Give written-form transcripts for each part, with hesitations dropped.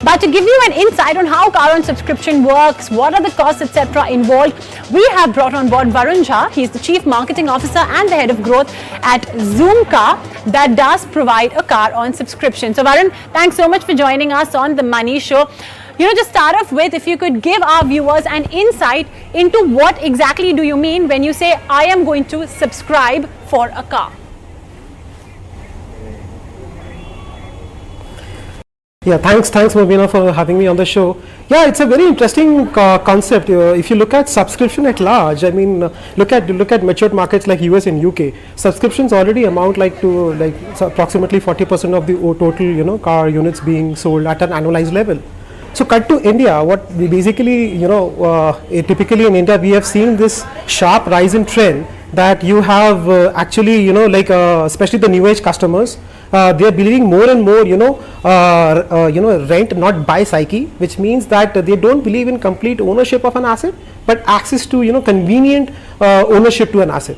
But to give you an insight on how car on subscription works, what are the costs, etc. involved, we have brought on board Varun Jha. He's the Chief Marketing Officer and the Head of Growth at Zoomcar that does provide a car on subscription. So Varun, thanks so much for joining us on The Money Show. Just start off with, if you could give our viewers an insight into what exactly do you mean when you say, I am going to subscribe for a car. Yeah, thanks Mobina for having me on the show. Yeah, it's a very interesting concept. If you look at subscription at large, I mean, look at matured markets like US and UK. Subscriptions already amount to approximately 40% of the total car units being sold at an annualized level. So cut to India, what we basically typically in India we have seen this sharp rise in trend that you have actually especially the new age customers. They are believing more and more, rent not buy psyche, which means that they don't believe in complete ownership of an asset, but access to convenient ownership to an asset.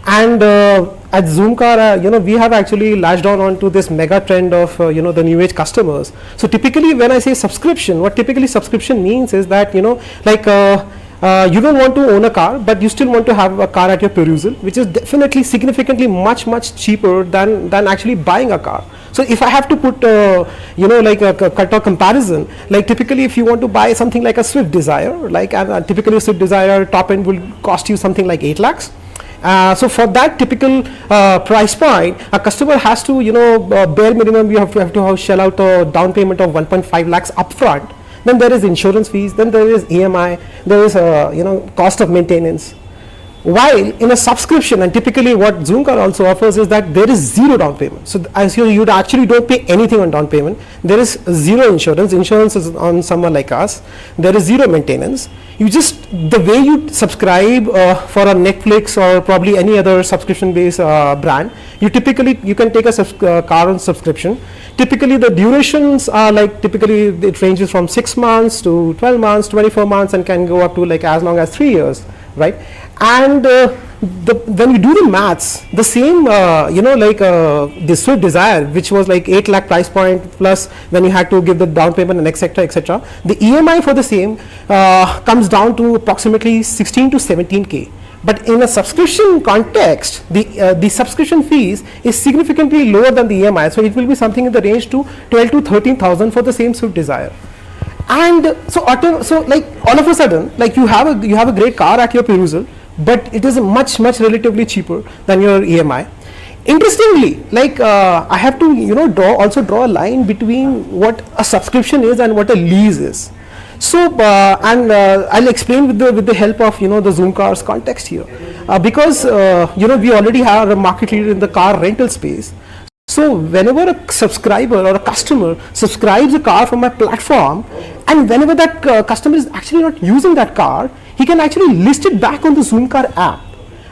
And at Zoomcar, we have actually latched onto this mega trend of the new age customers. So typically, when I say subscription, what typically subscription means is that you don't want to own a car, but you still want to have a car at your perusal, which is definitely significantly much cheaper than actually buying a car. So if I have to put a cut or comparison, like typically if you want to buy something like a Swift Desire, typically a Swift Desire top end will cost you something like 8 lakhs. So for that typical price point, a customer has to bare minimum you have to shell out a down payment of 1.5 lakhs upfront. Then there is insurance fees, then there is EMI, there is cost of maintenance. While in a subscription, and typically what Zoomcar also offers is that there is zero down payment. So as you actually don't pay anything on down payment. There is zero insurance. Insurance is on someone like us. There is zero maintenance. You just, the way you subscribe for a Netflix or probably any other subscription based brand, you can take a car on subscription. Typically the durations are typically it ranges from 6 months to 12 months, 24 months, and can go up to as long as 3 years, right? And when you do the maths, the same the Swift Desire, which was 8 lakh price point plus when you had to give the down payment and etc. the EMI for the same comes down to approximately 16 to 17k. But in a subscription context, the subscription fees is significantly lower than the EMI, so it will be something in the range to 12 to 13,000 for the same Swift Desire. And so all of a sudden, you have a great car at your perusal, but it is much relatively cheaper than your EMI. Interestingly, I have to draw a line between what a subscription is and what a lease is. So I'll explain with the help of the Zoomcar's context here, because we already have a market leader in the car rental space. So whenever a subscriber or a customer subscribes a car from my platform, and whenever that customer is actually not using that car, he can actually list it back on the Zoomcar app.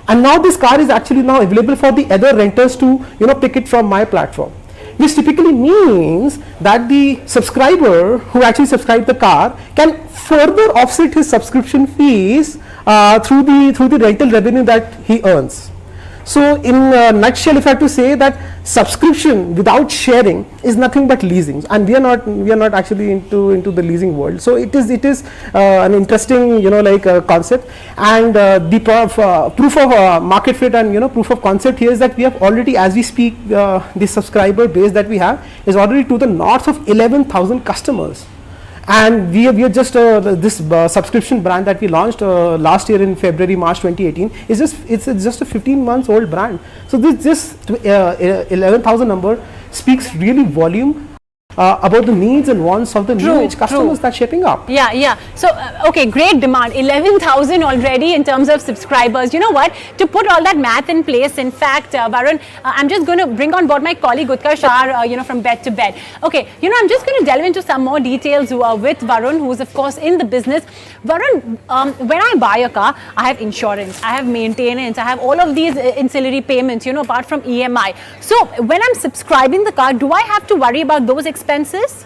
And now this car is actually now available for the other renters to pick it from my platform. This typically means that the subscriber who actually subscribed the car can further offset his subscription fees through the rental revenue that he earns. So in a nutshell, if I have to say that subscription without sharing is nothing but leasing, and we are not actually into the leasing world. So it is an interesting concept, and the proof of market fit and proof of concept here is that we have already, as we speak, the subscriber base that we have is already to the north of 11,000 customers. And we are just this subscription brand that we launched last year in March 2018 is just a 15 months old brand. So this 11,000 number speaks really volume about the needs and wants of the new age customers that's shaping up. Yeah. So, okay, great demand. 11,000 already in terms of subscribers. You know what? To put all that math in place, in fact, Varun, I'm just going to bring on board my colleague Utkarsh Shah, from bed to bed. Okay, I'm just going to delve into some more details with Varun, who's of course in the business. Varun, when I buy a car, I have insurance, I have maintenance, I have all of these ancillary payments, apart from EMI. So, when I'm subscribing the car, do I have to worry about those expenses?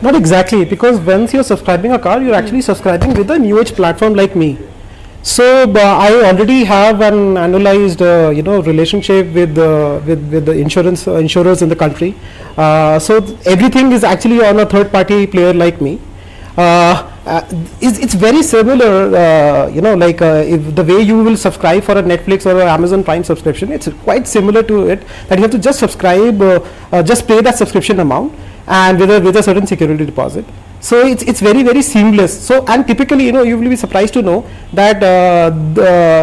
Not exactly, because once you're subscribing a car, you're actually subscribing with a new age platform like me. So I already have an annualized, relationship with the insurers in the country. So everything is actually on a third-party player like me. It's very similar, if the way you will subscribe for a Netflix or an Amazon Prime subscription, it's quite similar to it, that you have to just subscribe, just pay that subscription amount, and with a certain security deposit. So it's very seamless. So, and typically, you will be surprised to know that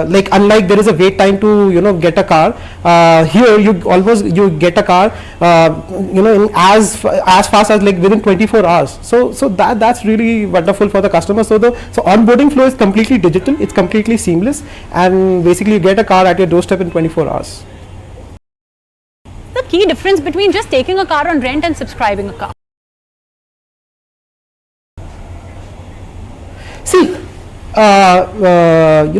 like, unlike there is a wait time to get a car, here you get a car in as fast as like within 24 hours. So that's really wonderful for the customer. So onboarding flow is completely digital, it's completely seamless, and basically you get a car at your doorstep in 24 hours. The key difference between just taking a car on rent and subscribing a car? See,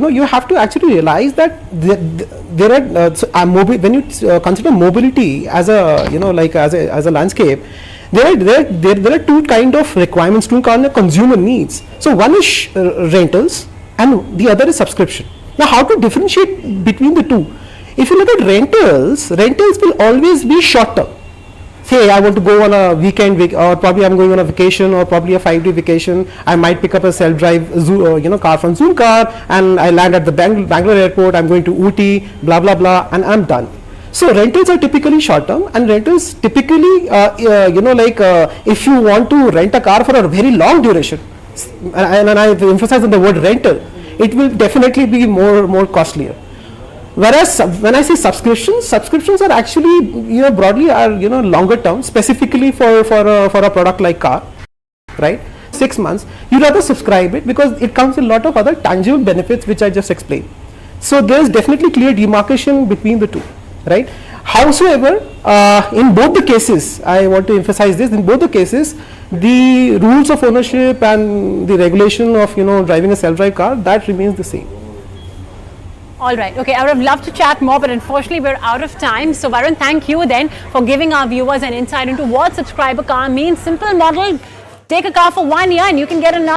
you have to actually realize that there are when you consider mobility as a as a landscape, there are two kind of requirements, two kind of consumer needs. So one is rentals and the other is subscription. Now, how to differentiate between the two? If you look at rentals will always be short term. Say I want to go on a weekend, or probably I'm going on a vacation, or probably a 5-day vacation. I might pick up a self-drive car from Zoomcar, and I land at the Bangalore airport. I'm going to Ooty, blah blah blah, and I'm done. So rentals are typically short term, and rentals typically, if you want to rent a car for a very long duration, and I emphasize on the word rental, it will definitely be more costlier. Whereas when I say subscriptions are actually broadly are longer term, specifically for a product like car, right? 6 months. You rather subscribe it because it comes with a lot of other tangible benefits which I just explained. So there is definitely clear demarcation between the two, right? Howsoever, in both the cases, I want to emphasize this, in both the cases, the rules of ownership and the regulation of driving a self-drive car, that remains the same. All right. Okay, I would have loved to chat more, but unfortunately we're out of time. So Varun, thank you then for giving our viewers an insight into what subscriber car means. Simple model, take a car for 1 year and you can get another.